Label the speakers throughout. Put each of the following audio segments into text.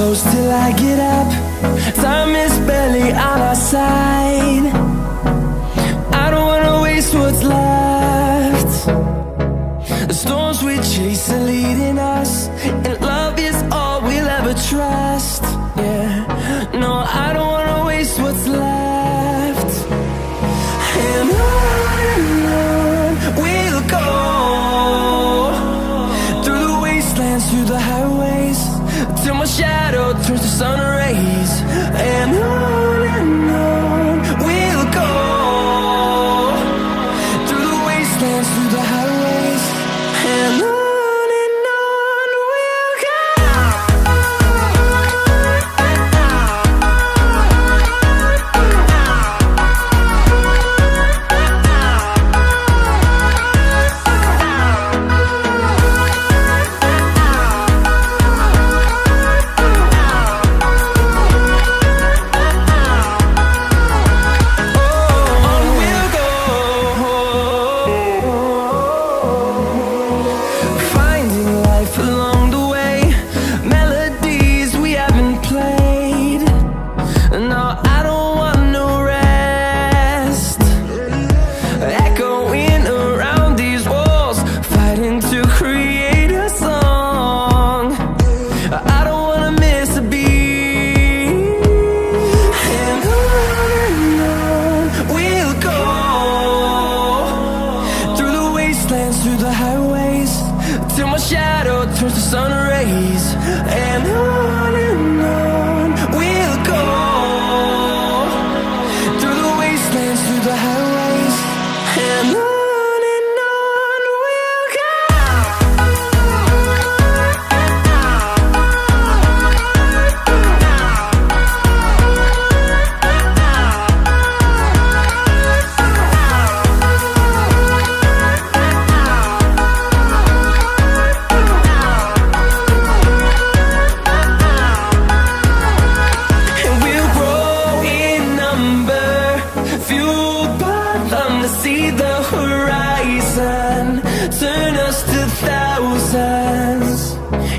Speaker 1: close till I get up. Time is barely on our side. I don't wanna waste what's left. The storms we chase are leading us, and love is all we'll ever trust. Yeah, no, I don't wanna waste what's left. And on we'll go, through the wastelands, through the highways, till my shadow turns to sun rays. And on we'll go, through the wastelands, through the highways, and on. Through the highways, till my shadow turns to sun rays. And on we'll go, through the wastelands, through the highways, and on. See the horizon turn us to thousands,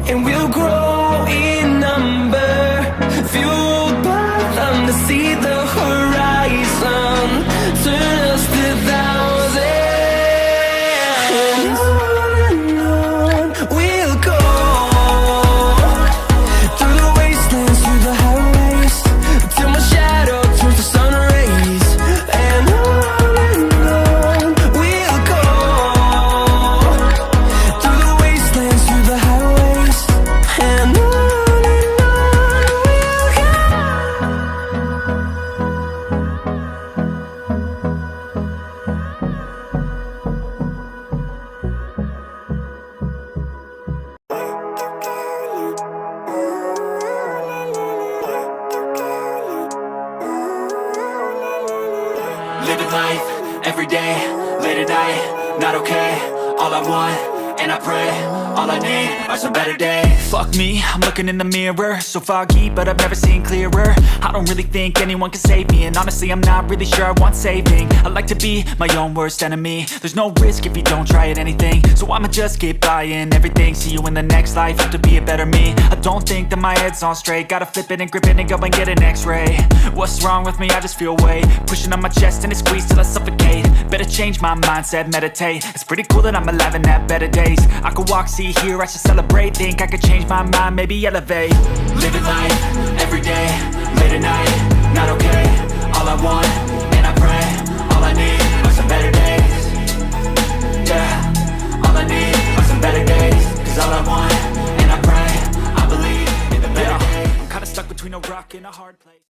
Speaker 1: and we'll grow in number, fueled by them. To see the horizon turn us to thousands, and on we'll go, through the wastelands, through the highways, till my shadow turns to sun rays. And
Speaker 2: living life, every day, late at night, not okay. All I want, and I pray, all I need are some better days. Fuck me, I'm looking in the mirror, so foggy, but I've never seen clearer. I don't really think anyone can save me, and honestly I'm not really sure I want saving. I like to be my own worst enemy. There's no risk if you don't try at anything, so I'ma just keep buying everything. See you in the next life, have to be a better me. I don't think that my head's on straight, gotta flip it and grip it and go and get an x-ray. What's wrong with me? I just feel weight pushing on my chest and it squeezes till I suffocate. Better change my mindset, meditate. It's pretty cool that I'm alive and have better days. I could walk, see, hear, I should celebrate. Think I could change my mind, maybe elevate. Living life, every day, late at night, not okay. All I want, and I pray, all I need are some better days. Yeah, all I need are some better days. Cause all I want, and I pray, I believe in the better days. I'm kinda stuck between a rock and a hard place.